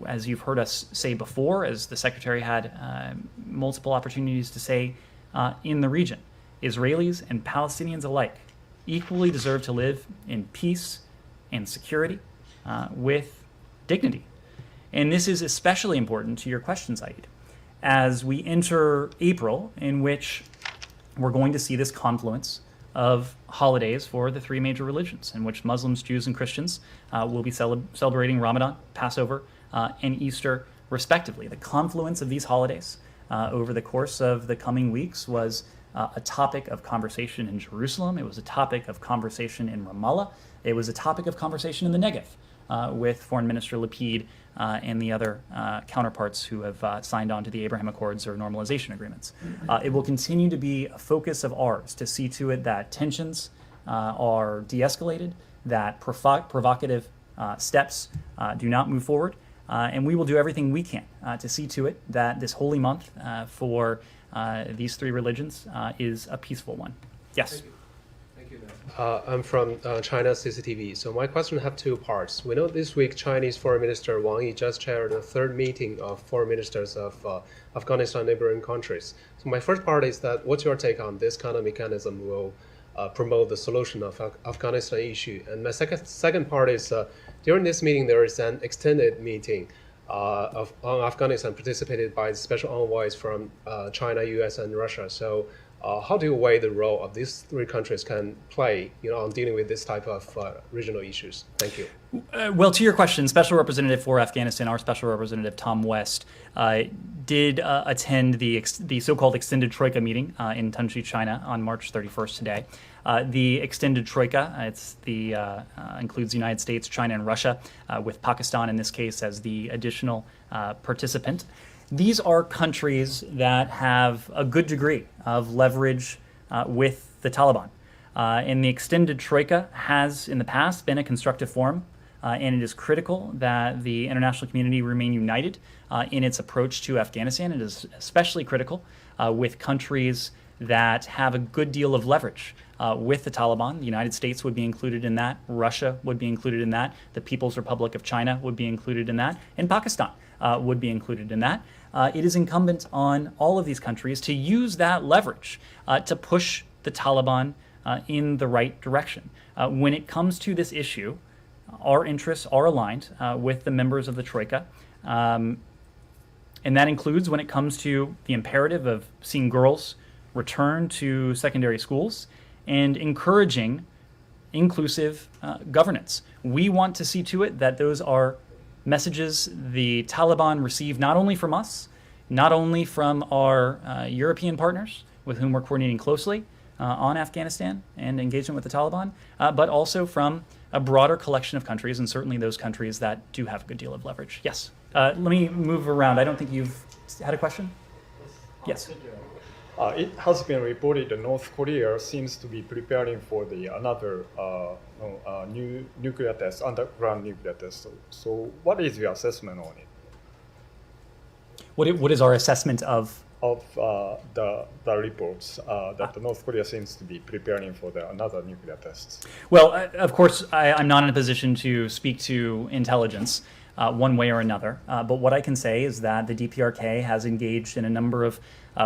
As you've heard us say before, as the Secretary had multiple opportunities to say in the region, Israelis and Palestinians alike equally deserve to live in peace and security with dignity. And this is especially important to your question, Saeed, as we enter April, in which we're going to see this confluence of holidays for the 3 major religions, in which Muslims, Jews, and Christians will be celebrating Ramadan, Passover, and Easter, respectively. The confluence of these holidays over the course of the coming weeks was a topic of conversation in Jerusalem. It was a topic of conversation in Ramallah. It was a topic of conversation in the Negev with Foreign Minister Lapid and the other counterparts who have signed on to the Abraham Accords or normalization agreements. It will continue to be a focus of ours to see to it that tensions are de-escalated, that provocative steps do not move forward, and we will do everything we can to see to it that this holy month for these 3 religions is a peaceful one. Yes? Thank you. I'm from China CCTV. So my question have 2 parts. We know this week Chinese Foreign Minister Wang Yi just chaired the 3rd meeting of foreign ministers of Afghanistan neighboring countries. So my first part is that what's your take on this kind of mechanism will promote the solution of Afghanistan issue? And my second part is during this meeting there is an extended meeting on Afghanistan participated by special envoys from China, US, and Russia. So how do you weigh the role of these 3 countries can play, on dealing with this type of regional issues? Thank you. Well, to your question, Special Representative for Afghanistan, our Special Representative Tom West, did attend the so-called extended Troika meeting in Tanzhou, China, on March 31st today. The extended Troika, includes the United States, China, and Russia, with Pakistan in this case as the additional participant. These are countries that have a good degree of leverage with the Taliban. And the extended Troika has in the past been a constructive forum, and it is critical that the international community remain united in its approach to Afghanistan. It is especially critical with countries that have a good deal of leverage with the Taliban. The United States would be included in that. Russia would be included in that. The People's Republic of China would be included in that. And Pakistan would be included in that. It is incumbent on all of these countries to use that leverage to push the Taliban in the right direction. When it comes to this issue, our interests are aligned with the members of the Troika. And that includes when it comes to the imperative of seeing girls return to secondary schools and encouraging inclusive governance. We want to see to it that those are messages the Taliban receive not only from us, not only from our European partners with whom we're coordinating closely on Afghanistan and engagement with the Taliban, but also from a broader collection of countries, and certainly those countries that do have a good deal of leverage. Yes. Let me move around. I don't think you've had a question? Yes. It has been reported that North Korea seems to be preparing for another new nuclear test, underground nuclear test. So what is your assessment on it? What is our assessment of the reports that North Korea seems to be preparing for another nuclear test? Well, of course, I'm not in a position to speak to intelligence one way or another. But what I can say is that the DPRK has engaged in a number of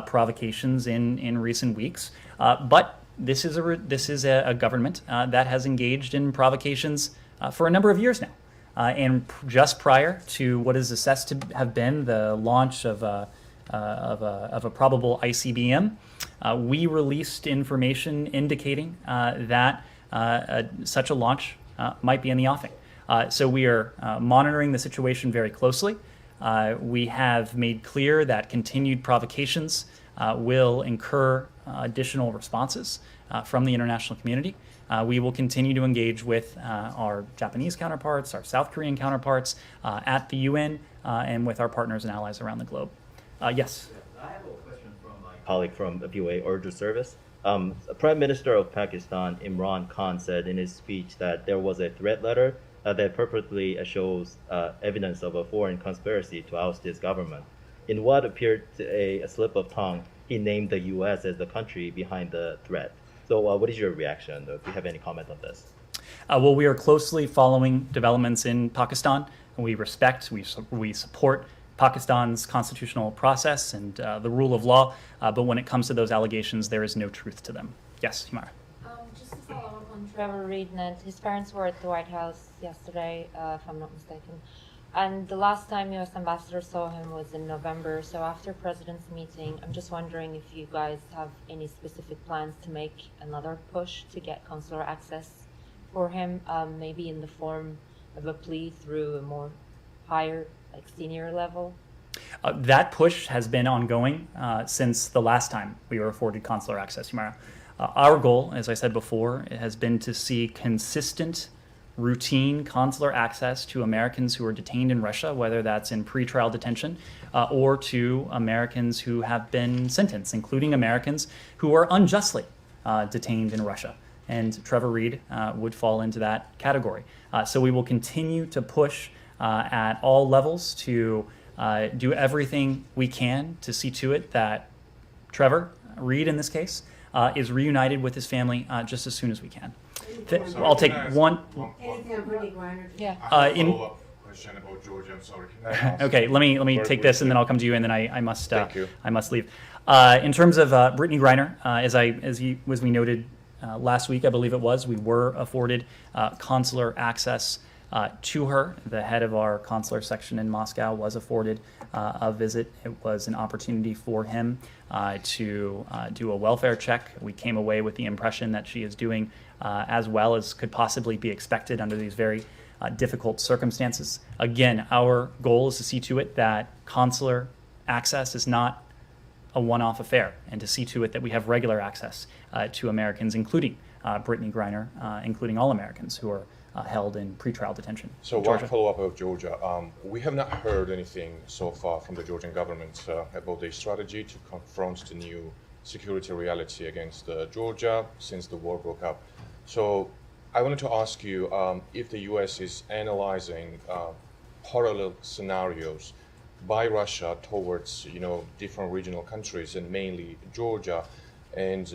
provocations in recent weeks. But this is a government that has engaged in provocations for a number of years now. And just prior to what is assessed to have been the launch of a probable ICBM, we released information indicating that such a launch might be in the offing. So we are monitoring the situation very closely. We have made clear that continued provocations will incur additional responses from the international community. We will continue to engage with our Japanese counterparts, our South Korean counterparts at the UN, and with our partners and allies around the globe. Yes? I have a question from my colleague from VOA Urdu Service. Prime Minister of Pakistan, Imran Khan, said in his speech that there was a threat letter that purportedly shows evidence of a foreign conspiracy to oust his government. In what appeared to a slip of tongue, he named the U.S. as the country behind the threat. So what is your reaction? Do you have any comment on this? Well, we are closely following developments in Pakistan. We respect, we support Pakistan's constitutional process and the rule of law. But when it comes to those allegations, there is no truth to them. Yes, Himara. Just to follow up on Trevor Reed, his parents were at the White House yesterday, if I'm not mistaken. And the last time U.S. Ambassador saw him was in November. So after President's meeting, I'm just wondering if you guys have any specific plans to make another push to get consular access for him, maybe in the form of a plea through a more higher, like senior level? That push has been ongoing since the last time we were afforded consular access, Himara. Our goal, as I said before, has been to see consistent, routine consular access to Americans who are detained in Russia, whether that's in pretrial detention or to Americans who have been sentenced, including Americans who are unjustly detained in Russia. And Trevor Reed would fall into that category. So we will continue to push at all levels to do everything we can to see to it that Trevor Reed, in this case, is reunited with his family just as soon as we can. I'll take one. Anything on Brittany Griner? Yeah. Follow-up question about Georgia. I'm sorry. Can I ask Okay, let me take this and then I'll come to you, and then I must Thank you. I must leave. In terms of Brittany Griner, as we noted last week, I believe it was, we were afforded consular access to her. The head of our consular section in Moscow was afforded a visit. It was an opportunity for him to do a welfare check. We came away with the impression that she is doing as well as could possibly be expected under these very difficult circumstances. Again, our goal is to see to it that consular access is not a one-off affair, and to see to it that we have regular access to Americans, including Brittany Griner, including all Americans who are held in pretrial detention. So one follow-up of Georgia. We have not heard anything so far from the Georgian government about their strategy to confront the new security reality against Georgia since the war broke up. So I wanted to ask you if the U.S. is analyzing parallel scenarios by Russia towards different regional countries and mainly Georgia, and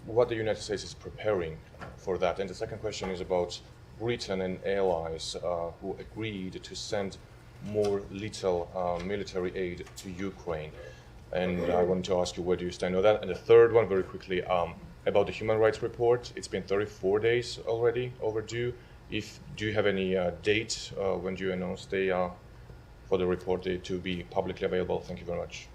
what the United States is preparing for that. And the second question is about Britain and allies who agreed to send more lethal military aid to Ukraine. And I want to ask you, where do you stand on that? And the third one, very quickly, about the human rights report. It's been 34 days already overdue. Do you have any date when do you announce the for the report to be publicly available? Thank you very much.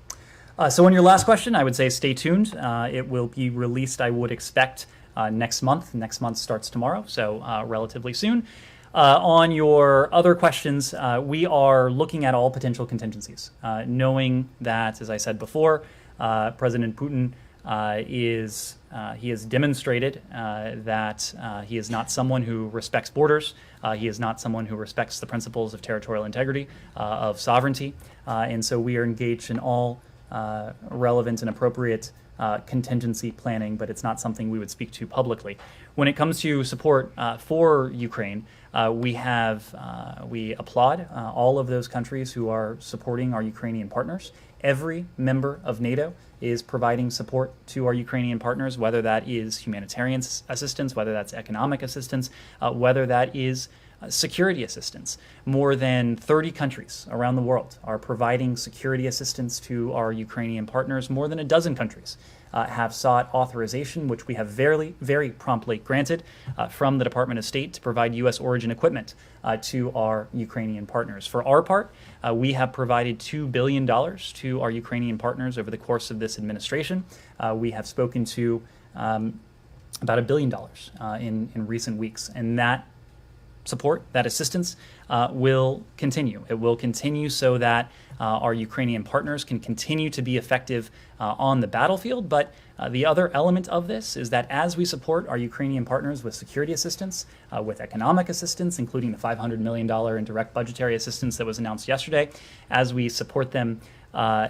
So on your last question, I would say stay tuned. It will be released, I would expect, next month. Next month starts tomorrow, so relatively soon. On your other questions, we are looking at all potential contingencies, knowing that, as I said before, President Putin he has demonstrated that he is not someone who respects borders. He is not someone who respects the principles of territorial integrity, of sovereignty, and so we are engaged in all relevant and appropriate contingency planning, but it's not something we would speak to publicly. When it comes to support for Ukraine, we applaud all of those countries who are supporting our Ukrainian partners. Every member of NATO is providing support to our Ukrainian partners, whether that is humanitarian assistance, whether that's economic assistance, whether that is security assistance. More than 30 countries around the world are providing security assistance to our Ukrainian partners. More than a dozen countries have sought authorization, which we have very, very promptly granted from the Department of State to provide U.S. origin equipment to our Ukrainian partners. For our part, we have provided $2 billion to our Ukrainian partners over the course of this administration. We have spoken to about $1 billion in recent weeks, and that support, that assistance will continue. It will continue so that our Ukrainian partners can continue to be effective on the battlefield. But the other element of this is that as we support our Ukrainian partners with security assistance, with economic assistance, including the $500 million in direct budgetary assistance that was announced yesterday, as we support them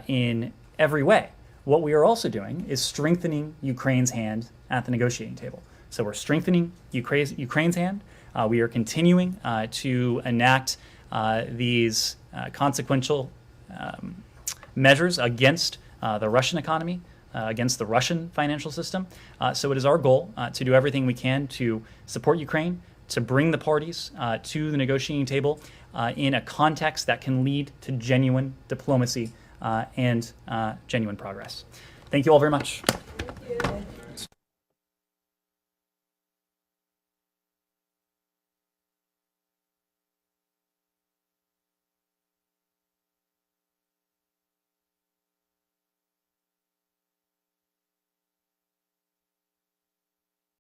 in every way, what we are also doing is strengthening Ukraine's hand at the negotiating table. So we're strengthening Ukraine's hand. We are continuing to enact these consequential measures against the Russian economy, against the Russian financial system. So it is our goal to do everything we can to support Ukraine, to bring the parties to the negotiating table in a context that can lead to genuine diplomacy and genuine progress. Thank you all very much.